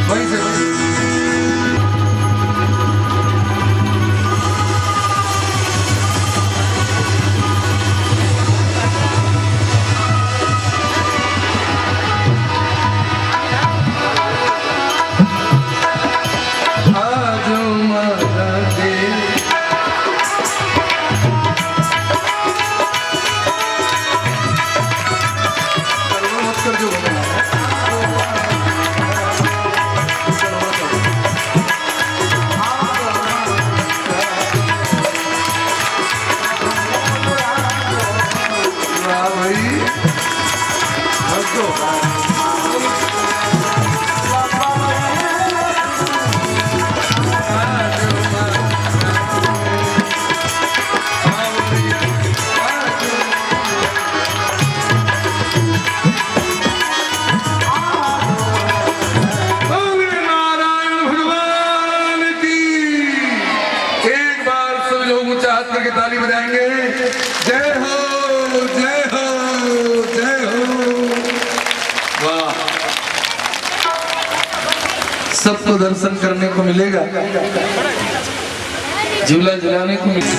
वहीं से ताली बजाएंगे। जय हो जय हो जय हो। वाह, सबको दर्शन करने को मिलेगा, झूला झुलाने को मिलेगा।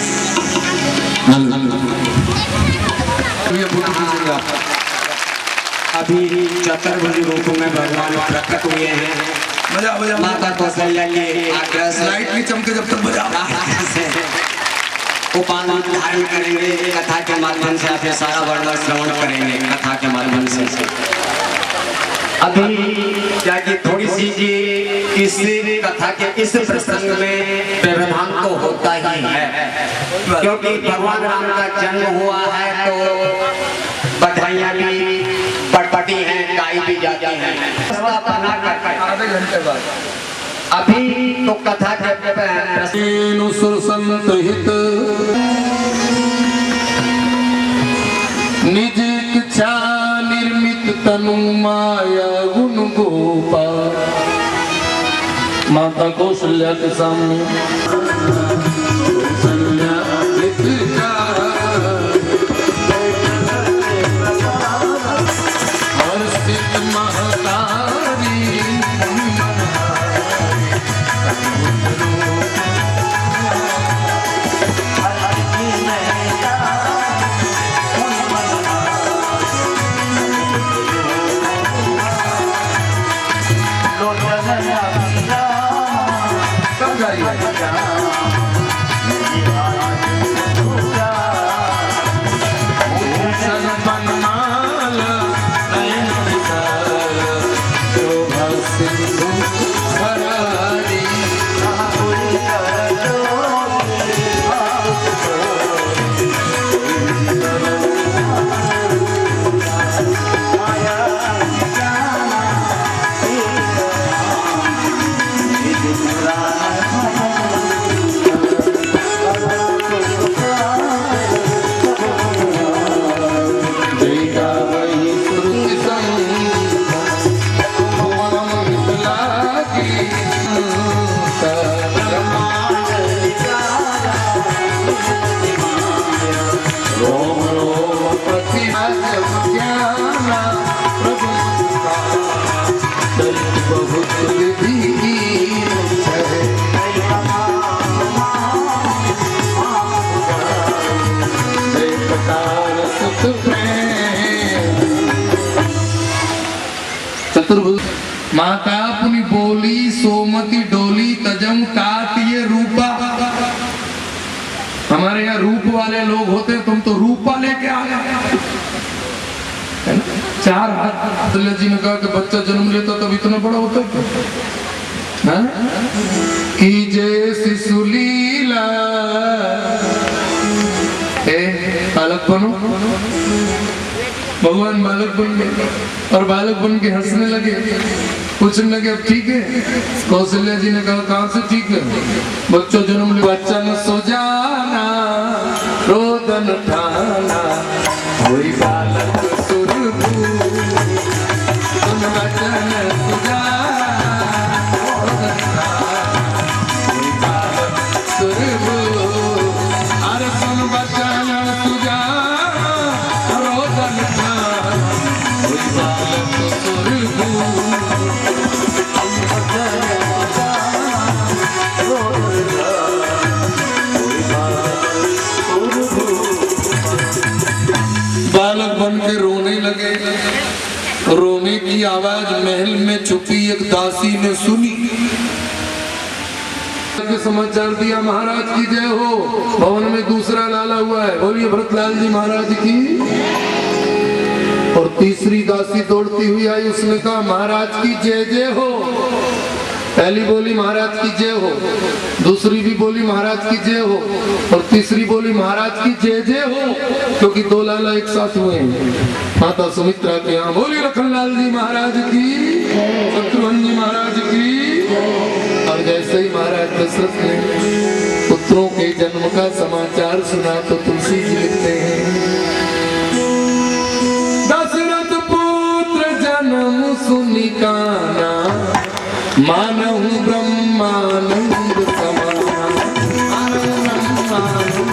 अभी चतुर्भुज रूप में भगवान प्रकट हुए हैं। बजा बजा माता कौशल्या के आज्ञा से लाइट नहीं चमके जब तक बजा। उपाधि धारण करेंगे, कथा के माध्यम से आप सारा वर्णन श्रवण करेंगे कथा के माध्यम से। अभी क्या कि थोड़ी सी जी इस कथा के इस प्रसंग में व्यवधान तो होता ही है, क्योंकि भगवान राम का जन्म हुआ है तो बधाइयाँ भी पटपटी हैं, गाई भी जाती हैं। आधे घंटे बाद अभी तो कथा के संत हित निज इच्छा निर्मित तनु माया गुण गोपा। माता कौशल्या के सामने चतुर्भुज माता अपनी बोली सोमती डोली तजम काट ये रूपा। हमारे यहाँ रूप वाले लोग होते, तुम तो रूपा लेके आ गए। 4 हाथ जी ने कहा कि बच्चा जन्म लेता तब इतना बड़ा होता है कि जैसी सुलीला बालक बनो। भगवान बालक बन गए और बालक बन के हंसने लगे, पूछने लगे अब ठीक है। कौशल्या जी ने कहा कहाँ से ठीक है, बच्चों जन्म ले। बच्चन सो जाना रोदन ठाना वही बालक सुरभू। सुन बचन सुजाना रोदन ठाना वही बालक सुरभू। अरे सुन बचन सुजाना रोदन ठाना वही बालक सुरभू। आवाज महल में छुपी एक दासी ने सुनी। समाचार दिया, महाराज की जय हो, भवन में दूसरा लाला हुआ है, बोलिए भरतलाल जी महाराज की। और तीसरी दासी दौड़ती हुई आई, उसने कहा महाराज की जय जय हो। पहली बोली महाराज की जय हो, दूसरी भी बोली महाराज की जय हो, और तीसरी बोली महाराज की जय जय हो, क्योंकि दो लाला एक साथ हुए हैं। माता सुमित्रा के यहाँ बोली लखनलाल जी महाराज की, शत्रुघ्न जी महाराज की। और जैसे ही महाराज दशरथ ने पुत्रों के जन्म का समाचार सुना तो तुलसी जी लिखते हैं, दशरथ पुत्र जन्म सुनि काना, मानहु ब्रह्मानंद समाना, मानहु ब्रह्मानंद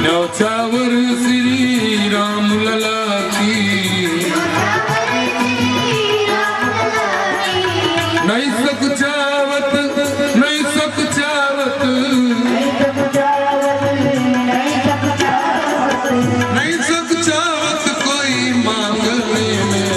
न्यौछावर श्री राम लला की। नहीं सक चावत, नहीं सक चावत, नहीं सक चावत कोई मांगने में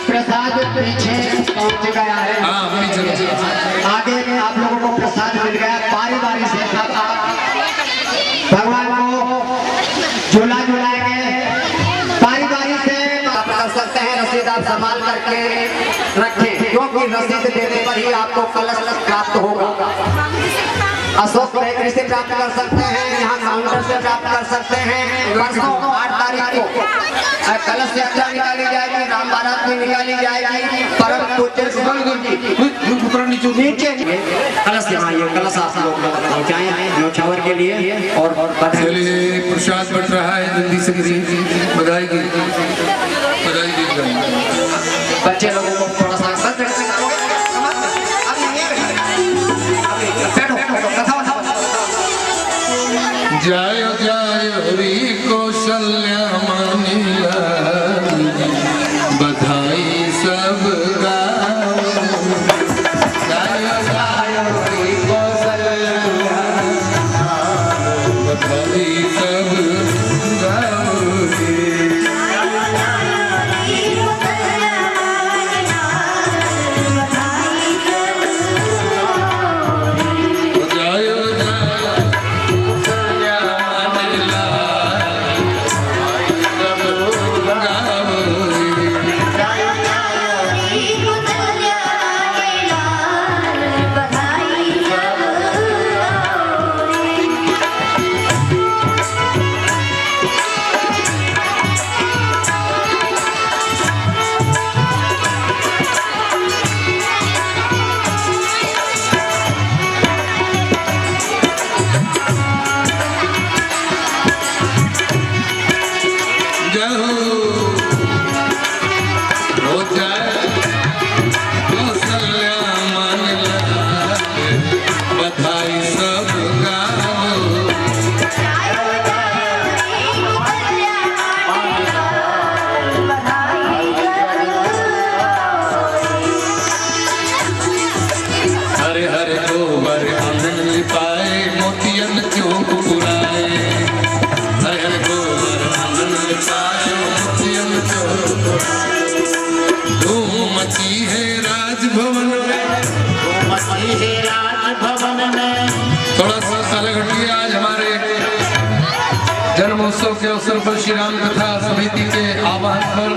प्रसाद पीछे पहुंच गया है। आगे आप लोगों को प्रसाद मिल गया। बारी बारी से भगवान को झूला झुलाएंगे, बारी बारी से आप कर सकते हैं। रसीद आप संभाल करके रखें, क्योंकि रसीद देने पर ही आपको कलश प्राप्त होगा। अशोक बेकरी से प्राप्त कर सकते हैं, यहाँ काउंटर से प्राप्त कर सकते हैं। परसों 8 तारीख को कलश यात्रा निकाली जाएगी, राम बारात में निकाली जाएगी। परम पूज्य नीचे कलश यहाँ, ये कलश आप लोग पहुँचाएं न्यौछावर के लिए। और चलिए प्रसाद बट रहा है, जल्दी से बधाई की बच्चे लोगों को थोड़ा सा जय जय हरि कौशल्या मानिला, बधाई सब गाओ। जय जय हरि कौशल्या, बधाई सब गाओ। के अवसर पर श्री राम कथा समिति के आह्वान पर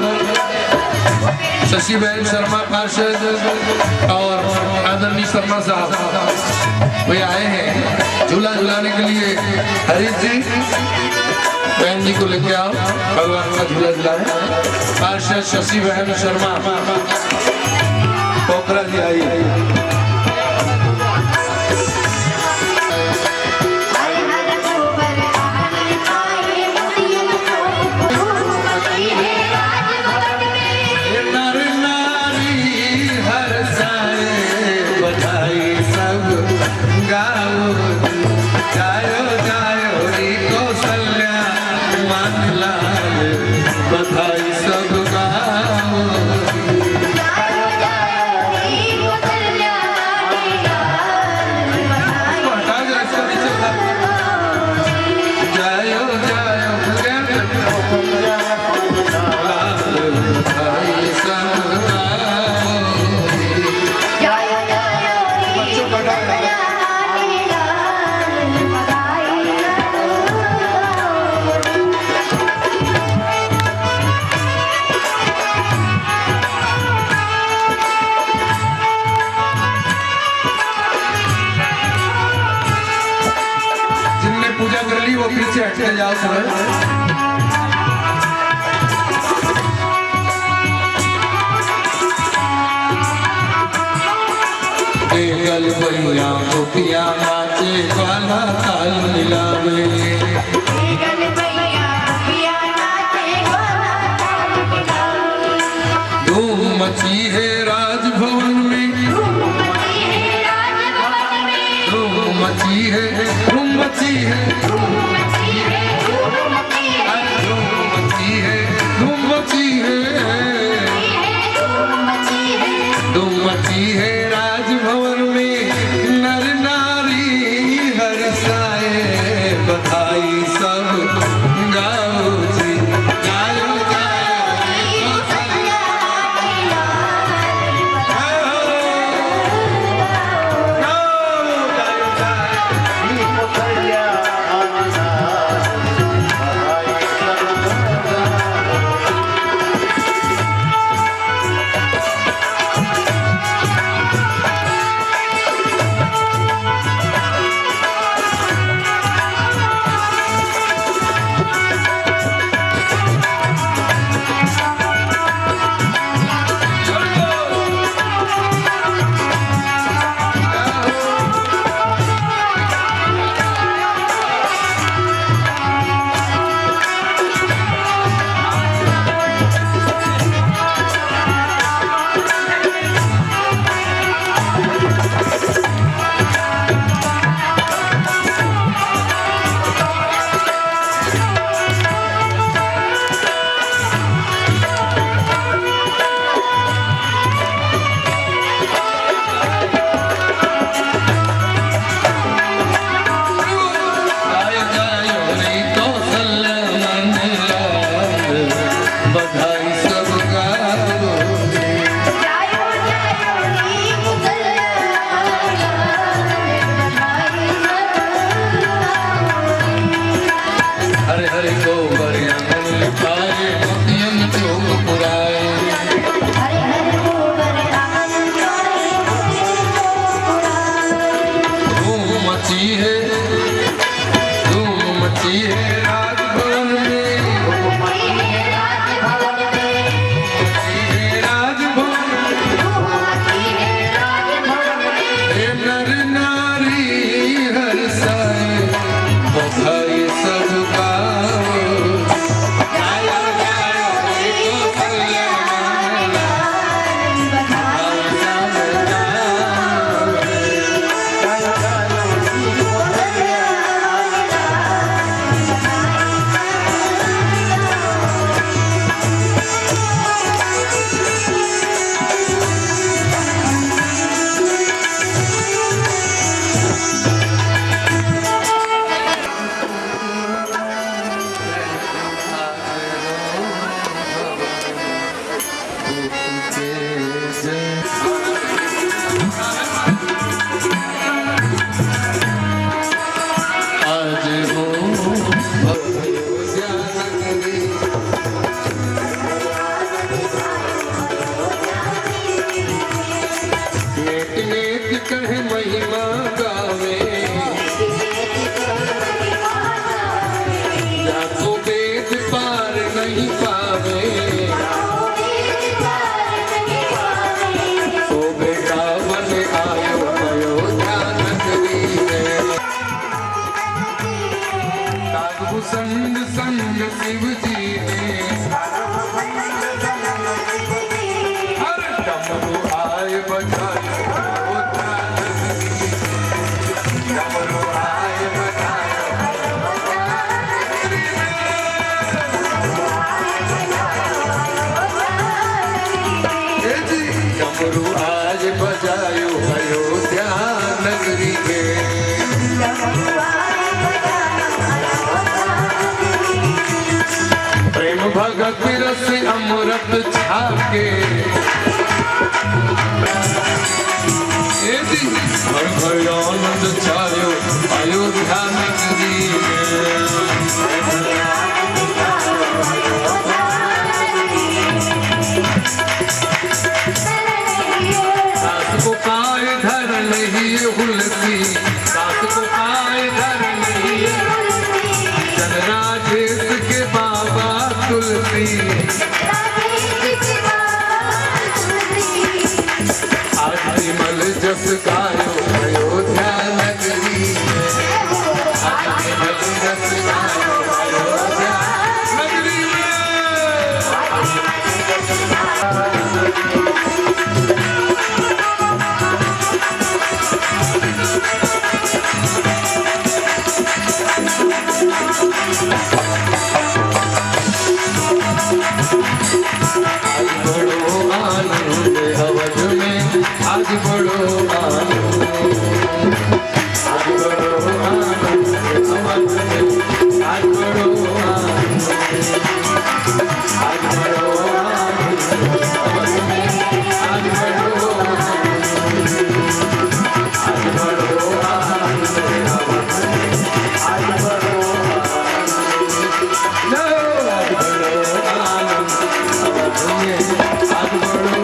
शशि बहन शर्मा पार्षद और आदरणीय शर्मा साहब वे आए हैं झूला झुलाने के लिए। हरीश जी बहन जी को लेके आओ, भगवान का झूला झुलाए। पार्षद शशि बहन शर्मा पोखरा जी आई। वो पीछे हटके जाओ समय। गल भैया गोपिया नाचे वाला ताल मिलावे। धूम मची है राजभवन में, धूम मची है, धूम मची है, धूम मची है, धूम मची है राजभवन में। नर नारी हर्षाए बधाई सब गाओ जी, गायो बजायो अयोध्या नगरी डमरू आए बजायो डमरू आज बजायो अयोध्या नगरी के प्रेम भगत रस अमृत छाके घर घर आनंद छायो अयोध्या नगरी सास को पाए धर नहीं हुलसी सास को पाए धर नहीं जनराजेश के बाबा तुलसी आज विमल जस गायो अयोध्या नगरी आज विमल जस गायो अयोध्या नगरी आज बड़ो आनंद अवध में आज बड़ो आनंद आज बड़ो आनंद अवध में आज बड़ो आनंद आज बड़ो आनंद अवध में आज बड़ो आज बड़ो आनंद अवध में आज बड़ो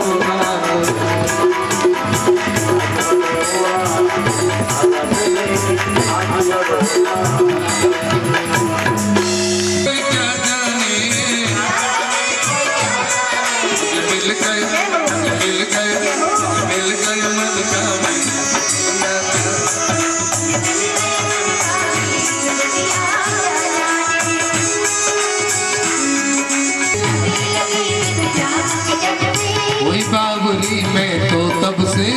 कोई बावरी में तो तब से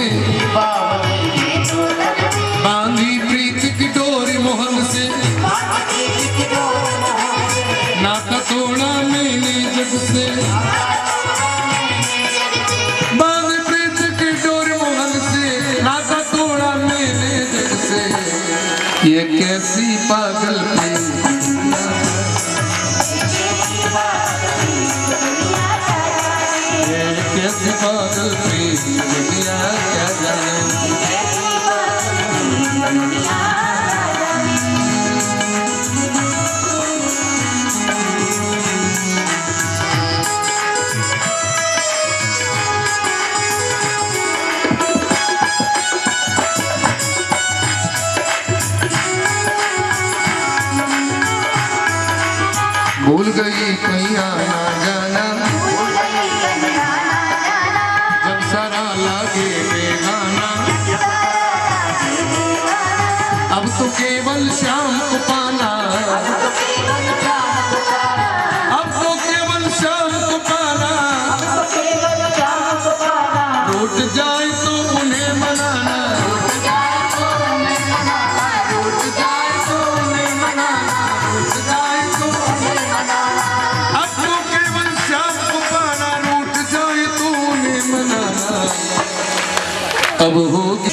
बांधी प्रीत की डोरी मोहन से नाता तोड़ा मैंने जग से बांधी प्रीत की डोरी मोहन से नाता तोड़ा मैंने जग से ये कैसी पागल कैसी पागल प्रीत दुनिया क्या जाने भूल गई कहीं आना जाना जब सारा लागे बेगाना अब तो केवल शाम को पाना अब तो केवल शाम को पाना रूठ जाए तो उन्हें मनाना रूठ जाए तो उन्हें मनाना रूठ जाए तो उन्हें मनाना रूठ जाए तो उन्हें मनाना अब तो केवल शाम को पाना रूठ जाए तो उन्हें मनाना अब होगी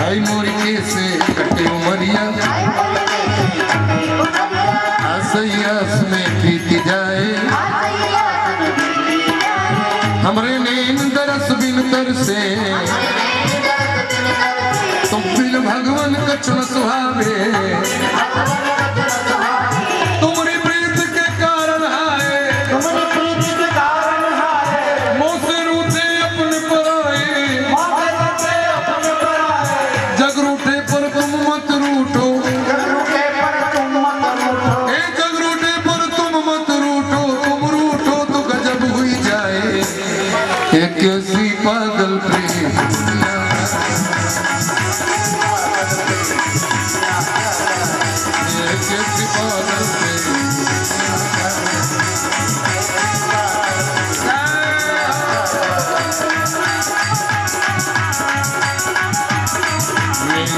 आई मोरी के से कटे उमरिया आसैयास में बीती जाए हमरे नैन दरस बिन तर से तुम बिन भगवान कछुन सुहावे तुम्हारी प्रीत के कारण आए मोह से रूठे अपने पर आए जग रूठे पर तुम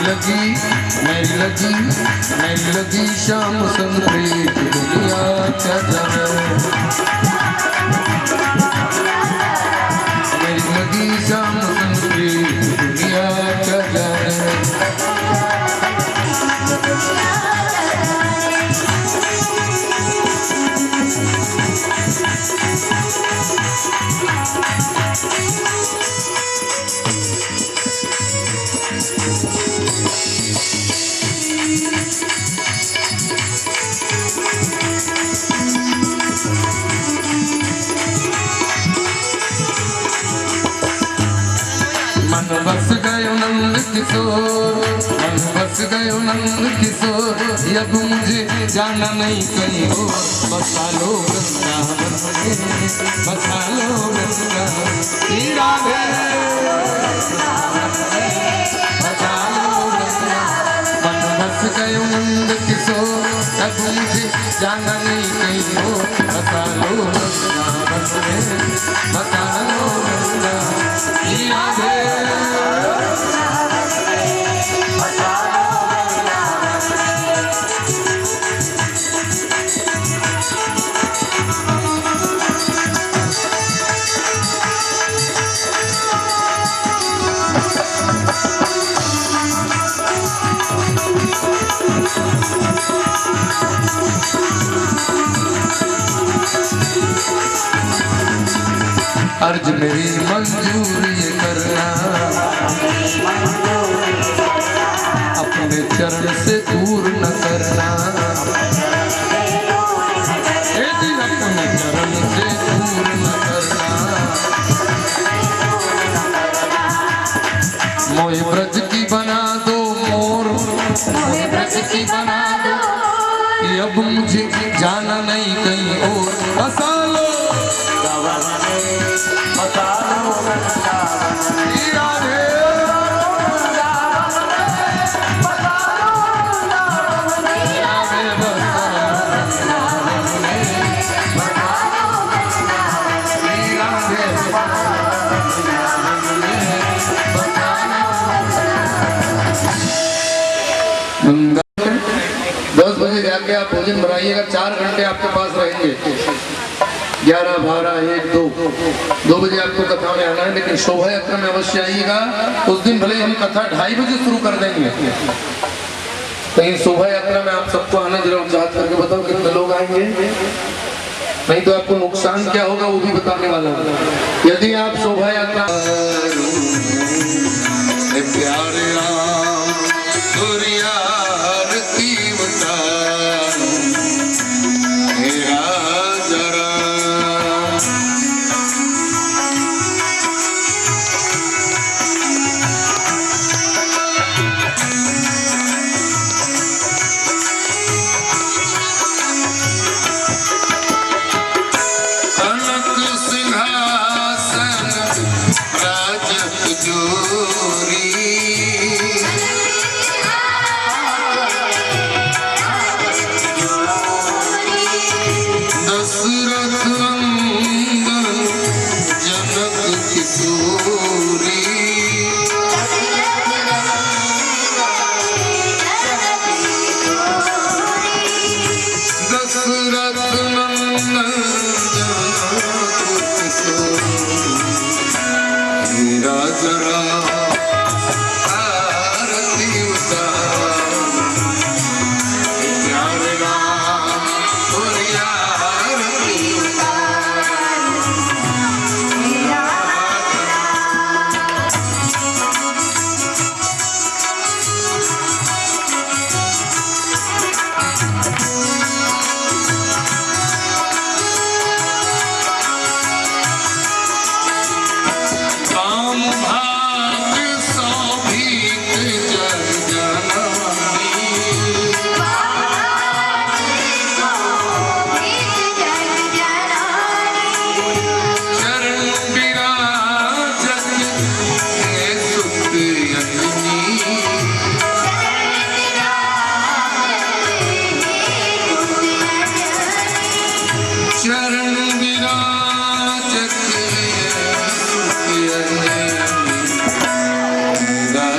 मेरी लगी शाम संप्रीत दुनिया क्या जाने मेरी लगी शाम संप्रीत दुनिया क्या जाने मन बस गयो नंद किशोर मन बस गयो नंद किशोर अब मुझे जाना नहीं कहीं हो बसा लो वृंदावन में बसा लो वृंदावन श्री राधे बसा लो वृंदावन मन बस गयो नंद किशोर अब मुझे जाना नहीं कहीं हो बसा लो वृंदावन में बसा लो वृंदावन श्री राधे अर्ज मेरी मंजूर ये करना अपने चरण से दूर न करना यदि अपने चरण से दूर न करना मोहि ब्रज की बना दो मोर मोहि ब्रज की बना दो कि अब मुझे जाना नहीं कहीं और बसा लो दस बजे जाके आप भोजन बनाइएगा 4 घंटे आपके पास रहेंगे 11, 12, 1, 2 बजे आपको कथा में आना है लेकिन शोभा यात्रा में अवश्य आइएगा उस दिन भले हम कथा 2:30 बजे शुरू कर देंगे कहीं शोभा यात्रा में आप सबको आना जरूर चाहत करके बताओ कितने लोग आएंगे नहीं तो आपको नुकसान क्या होगा वो भी बताने वाला हूँ यदि आप शोभा यात्रा प्यारे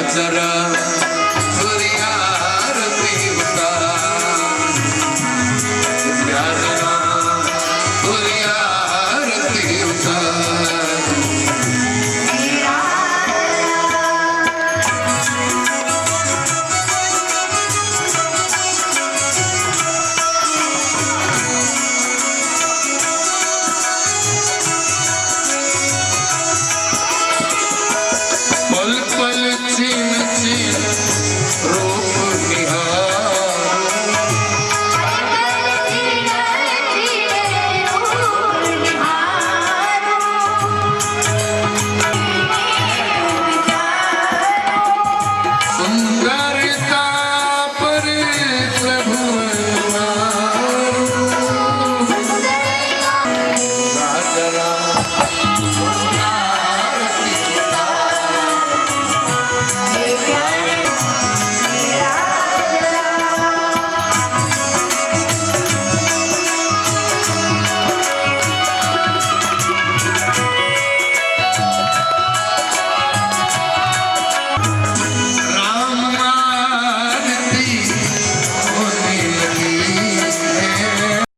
जरा